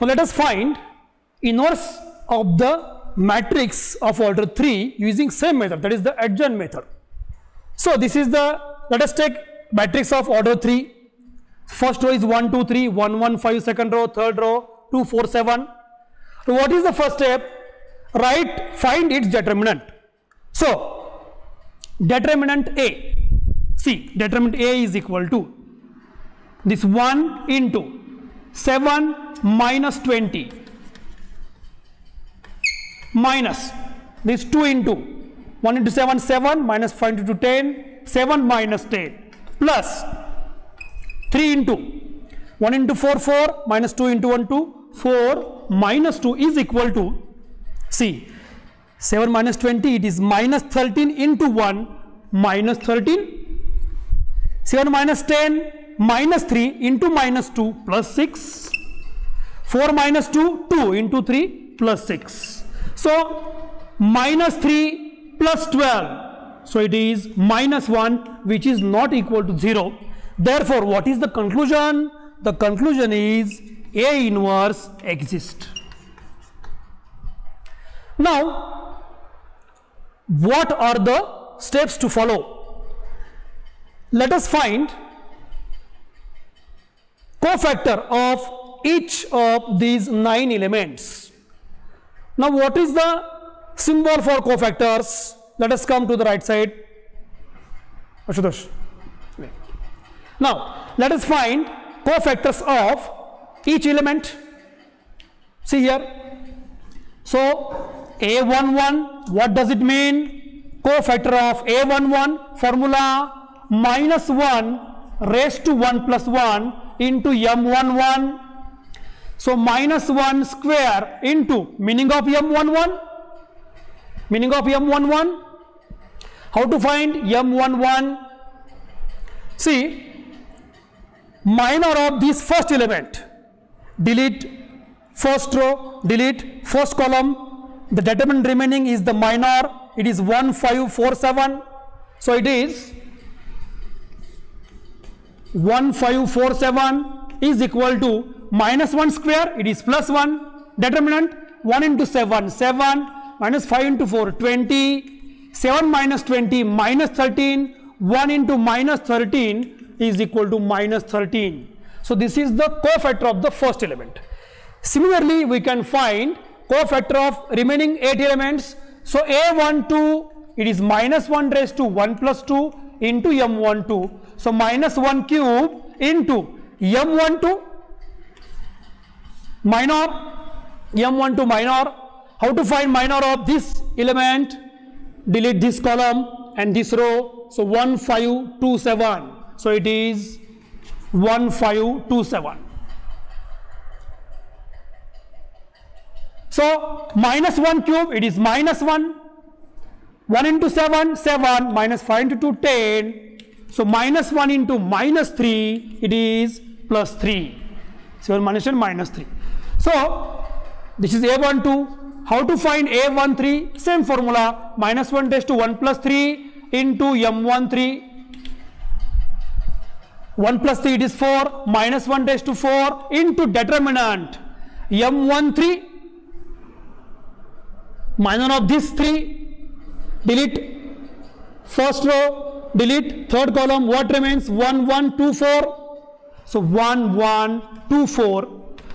Now let us find inverse of the matrix of order 3 using same method, that is the adjoint method. So this is the, let us take matrix of order 3. First row is 1 2 3, 1 1 5, second row, third row 2 4 7. So what is the first step? Find its determinant. So determinant A, see, determinant A is equal to this 1 into 7 minus 20 minus this 2 into 1 into 7 7 minus 5 into 10 7 minus 10 plus 3 into 1 into 4 4 minus 2 into 1 2 4 minus 2 is equal to, see, 7 minus 20, it is minus 13 into 1 minus 13, 7 minus 10 minus 3 into minus 2 plus 6, 4 minus 2 2 into 3 plus 6. So minus 3 plus 12, so it is minus 1, which is not equal to 0. Therefore, what is the conclusion? The conclusion is A inverse exists. Now, what are the steps to follow? Let us find cofactor of each of these 9 elements. Now, what is the symbol for cofactors? Let us come to the right side. Ashutosh. Now, let us find cofactors of each element. See here. So, A11, what does it mean? Cofactor of A11, formula minus 1 raised to 1 plus 1 into M11. So, minus 1 square into meaning of M11. Meaning of M11. How to find M11? See, minor of this first element, delete first row, delete first column, the determinant remaining is the minor, it is 1 5 4 7, so it is 1 5 4 7 is equal to minus 1 square, it is plus 1, determinant 1 into 7 7 minus 5 into 4 20, 7 minus 20 minus 13, 1 into minus 13 is equal to minus 13. So this is the cofactor of the first element. Similarly, we can find cofactor of remaining 8 elements. So A12, it is minus 1 raised to 1 plus 2 into M12. So minus 1 cube into M12 minor, M12 minor. How to find minor of this element? Delete this column and this row. So 1 5 2 7. So it is 1 5 2 7. So minus 1 cube, it is minus 1. 1 into 7 7 minus 5 into 2 10. So minus 1 into minus 3, it is plus 3. 7 minus 10 minus 3. So this is A12. How to find A13? Same formula, minus 1 raised to 1 plus 3 into M13. 1 plus 3, it is 4, minus 1 raised to 4 into determinant M13, minor of this 3, delete first row, delete third column, what remains? 1 1 2 4. So 1 1 2 4.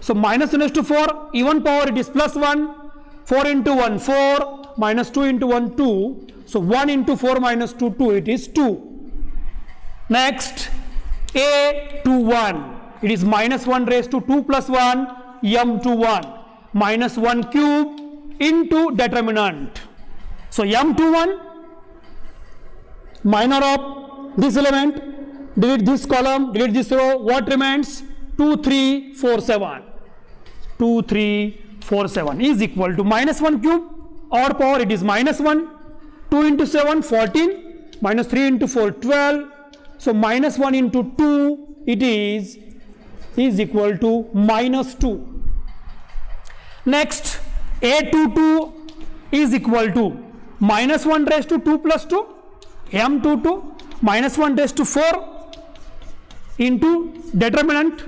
So minus 1 raised to 4, even power, it is plus 1. 4 into 1 4, minus 2 into 1 2. So 1 into 4 minus 2 2, it is 2. Next, A21, it is minus 1 raised to 2 plus 1, M21, minus 1 cube into determinant. So M21, minor of this element, delete this column, delete this row, what remains? 2 3 4 7. 2 3 4 7 is equal to minus 1 cube, odd power, it is minus 1, 2 into 7 14, minus 3 into 4 12. So minus 1 into 2, it is equal to minus 2. Next, A22 is equal to minus 1 raised to 2 plus 2, M22 minus 1 raised to 4 into determinant.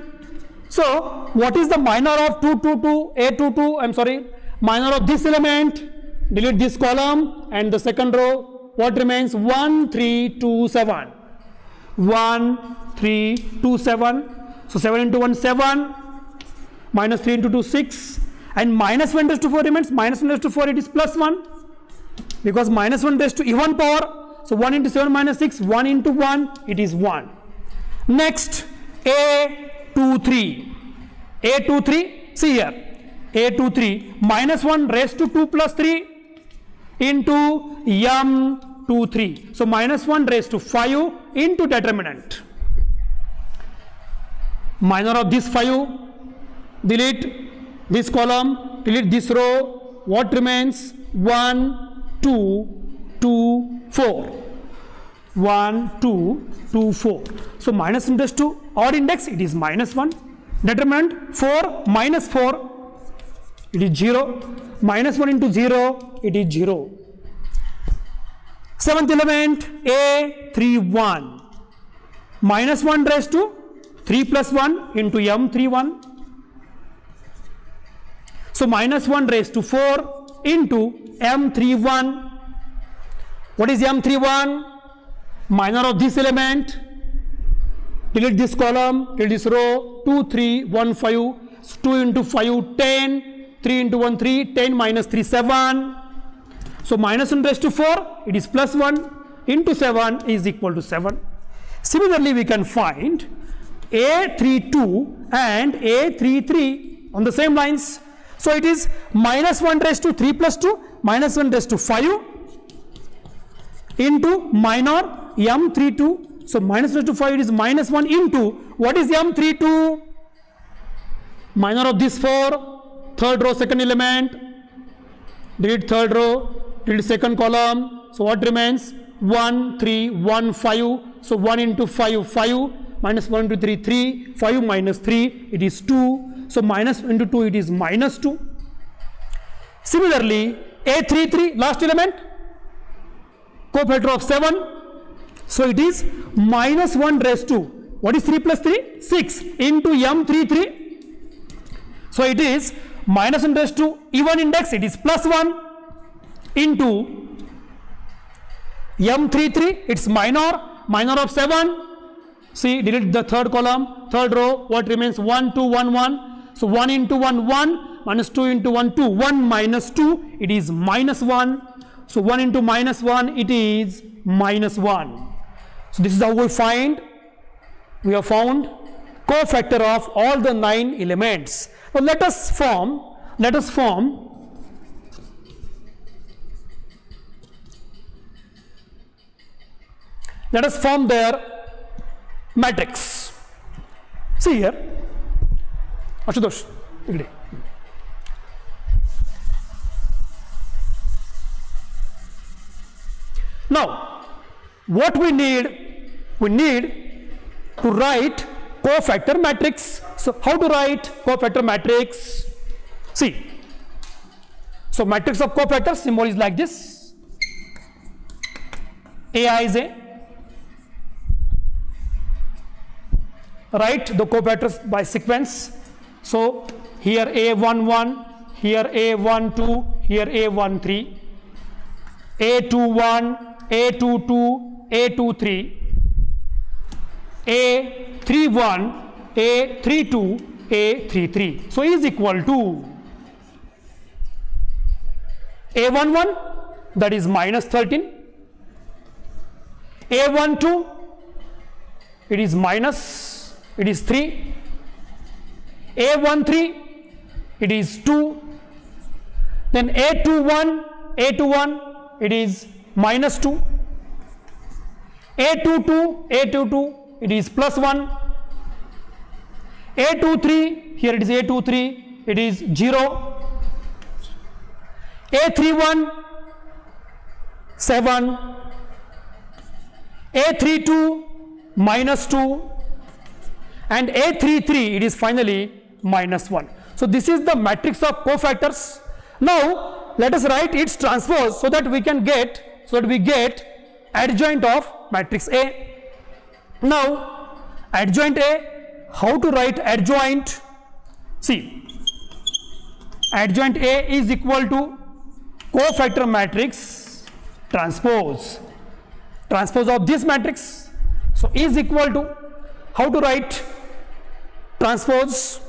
So what is the minor of 222, A22, I'm sorry, minor of this element? Delete this column and the second row, what remains? 1, 3, 2, 7. 1, 3, 2, 7. So 7 into 1, 7. Minus 3 into 2, 6. And minus 1 raised to 4 remains. Minus 1 raised to 4, it is plus 1. Because minus 1 raised to even power. So 1 into 7 minus 6, 1 into 1, it is 1. Next, A23. A23, see here. A23 minus 1 raised to 2 plus 3 into M23. So minus 1 raised to 5 into determinant. Minor of this 5, delete this column, delete this row, what remains? 1, 2, 2, 4. 1, 2, 2, 4. So minus index to odd index, it is minus 1. Determinant 4 minus 4, it is 0. Minus 1 into 0, it is 0. Seventh element, A31. Minus 1 raised to 3 plus 1 into M31. So minus 1 raised to 4 into M31. What is M31? Minor of this element. Delete this column, delete this row. 2, 3, 1, 5. 2 into 5, 10. 3 into 1, 3. 10 minus 3, 7. So minus 1 raised to 4, it is plus 1 into 7 is equal to 7. Similarly, we can find A32 and A33 on the same lines. So it is minus 1 raised to 3 plus 2, minus 1 raised to 5 into minor M32. So minus raised to 5, it is minus 1 into, what is M32? Minor of this 4, third row, second element, delete third row, delete second column. So what remains? 1, 3, 1, 5. So 1 into 5, 5. Minus 1 into 3, 3. 5 minus 3, it is 2. So minus into 2, it is minus 2. Similarly, A33, last element, cofactor of 7. So it is minus 1 raised to, what is 3 plus 3? 6 into M33. So it is minus 1 raised to even index, it is plus 1 into M33, it's minor of 7. See, delete the third column, third row, what remains? 1, 2, 1, 1. So 1 into 1, 1, minus 2 into 1, 2. 1 minus 2, it is minus 1. So 1 into minus 1, it is minus 1. So this is how we have found cofactor of all the 9 elements. Now let us form their matrix. See here, Ashutosh, now what we need to write cofactor matrix. So how to write cofactor matrix? See, so matrix of cofactors symbol is like this. Aij. Write the cofactors by sequence. So here A11, here A12, here A13, A21, A22, A23, A31, A32, A33. So is equal to A11, that is minus 13, A12, it is minus, it is 3, A13, it is 2, then A21, it is minus 2, A22, it is plus 1, A23, here it is A23, it is 0, A31, 7, A32, minus 2, and A33, it is finally minus 1. So this is the matrix of cofactors. Now let us write its transpose so that we get adjoint of matrix A. Now adjoint A, how to write adjoint? See, adjoint A is equal to cofactor matrix transpose of this matrix. So is equal to, how to write transpose?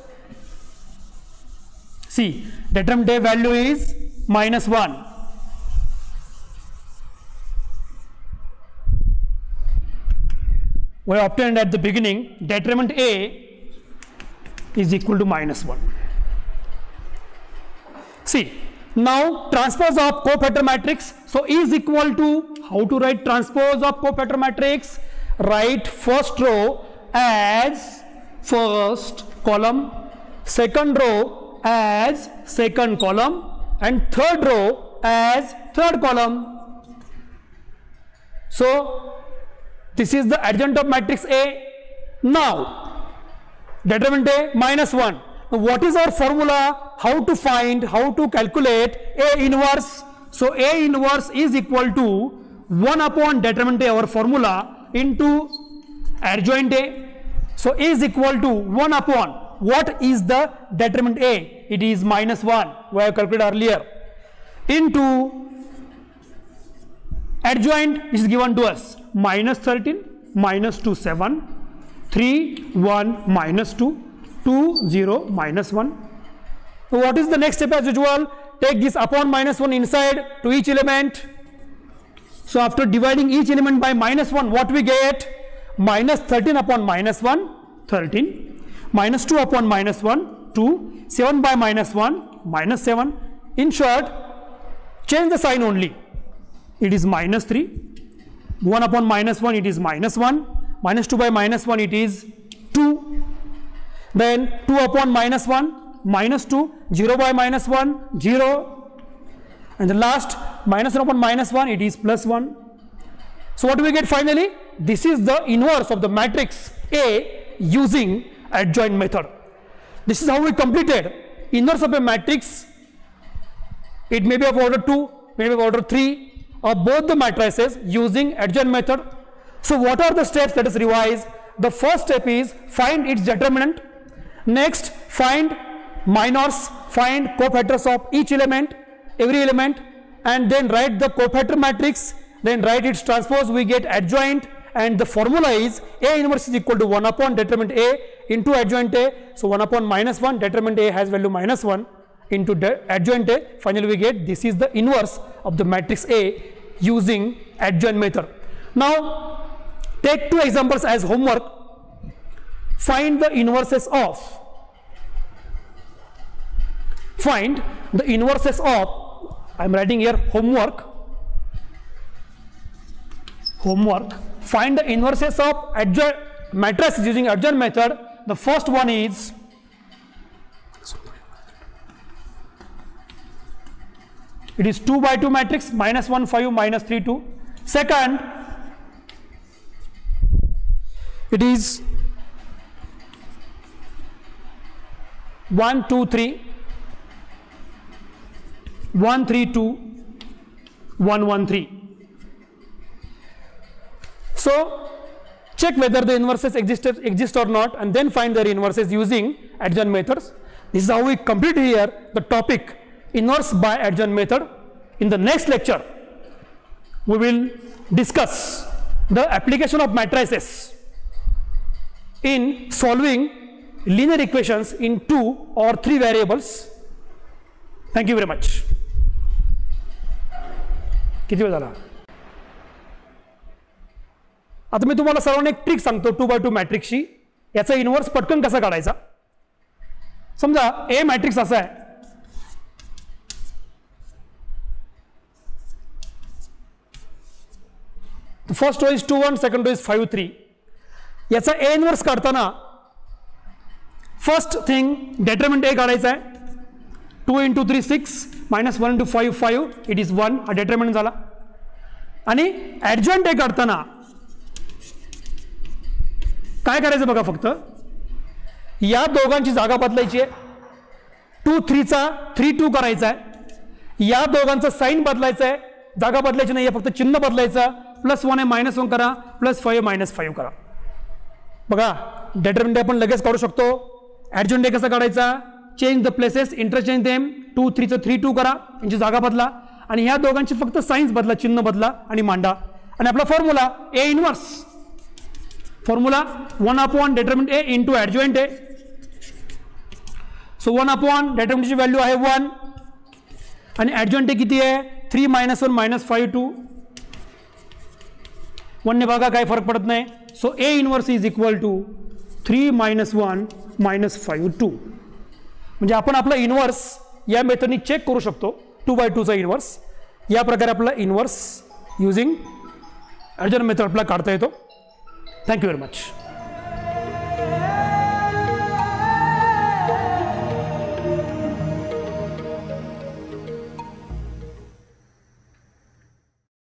See, determinant A value is -1. We obtained at the beginning determinant A is equal to -1. See, now transpose of cofactor matrix. So is equal to, how to write transpose of cofactor matrix? Write first row as first column, second row as second column, and third row as third column. So this is the adjoint of matrix A. Now determinant A -1. Now, what is our formula? How to find, how to calculate A inverse? So A inverse is equal to 1 upon determinant A, our formula, into adjoint A. So A is equal to 1 upon, what is the determinant A? It is -1, we have calculated earlier, into adjoint, which is given to us -13, -2, 7, 3, 1, -2, 2, 0, -1. So what is the next step? As usual, take this upon -1 inside to each element. So after dividing each element by -1, what we get? -13 upon -1, 13, -2 upon -1, 2, 7 by -1, -7. In short, change the sign only. It is -3. 1 upon -1, it is -1. -2 by -1, it is 2. Then 2 upon -1, -2. 0 by -1, 0. And the last -1 upon -1, it is +1. So what do we get finally? This is the inverse of the matrix A using adjoint method. This is how we completed inverse of a matrix. It may be of order 2, may be of order 3, or both the matrices using adjoint method. So what are the steps? Let us revise. The first step is find its determinant. Next, find minors, find cofactors of each element, every element, and then write the cofactor matrix, then write its transpose, we get adjoint, and the formula is A inverse is equal to 1 upon determinant A into adjoint A. So 1 upon -1, determinant A has value -1 into adjoint A. Finally we get this is the inverse of the matrix A using adjoint method. Now take 2 examples as homework. Find the inverses of, find the inverses of, I am writing here homework, find the inverses of adjoint matrices using adjoint method. The first one is it is 2 by 2 matrix, -1, 5, -3, 2. Second, it is 1, 2, 3, 1, 3, 2, 1, 1, 3. So check whether the inverses exist or not, and then find their inverses using adjoint methods. This is how we complete here the topic inverse by adjoint method. In the next lecture, we will discuss the application of matrices in solving linear equations in 2 or 3 variables. Thank you very much. किती वेळ झाला? आता मी तुम्हाला सर्वांना एक trick सांगतो 2 by 2 मॅट्रिक्सची. याचा इनव्हर्स पटकन कसा काढायचा? समजा ए मॅट्रिक्स असा आहे, first row is 2, 1, second row is 5, 3. याचा ए इनव्हर्स काढताना फर्स्ट थिंग डेटरमिनंट ए काढायचा आहे. 2 into 3 6 -1 into 5 5, इट इज 1. हा डेटरमिनंट झाला. आणि ऍडजॉइंट ए काढताना काय करायचं बघा, फक्त या दोघांची जागा बदलायची आहे. 2 3 चा 3 2 करायचा आहे. या दोघांचा साइन बदलायचा आहे, जागा बदलायची नाही, फक्त चिन्ह बदलायचं. +1 आहे -1 करा, +5 -5 करा. बघा डेटरमिनंट आपण लगेच काढू शकतो. ऍडजॉइंट ए कसा काढायचा? Change the places, interchange them, 2 3 चं 3 2 करा, यांची जागा बदला आणि ह्या दोघांची फक्त साइन्स बदला, चिन्ह बदला आणि मांडा. आणि आपला formula A inverse, formula 1 determinant A into adjoint A. So 1 डिटर्मिनंटची व्हॅल्यू आहे 1 आणि ॲडजॉइंट ए किती आहे 3 -1 -5 2. 1 ने भागा काही फरक पडत नाही. So A inverse is equal to 3 -1 -5 2. म्हणजे आपण आपला इनवर्स या मेथडनी चेक करू शकतो. 2/2 चा इनवर्स या प्रकारे आपला इनवर्स युजिंग ॲडजॉइंट मेथड आपला काढता येतो. Thank you very much.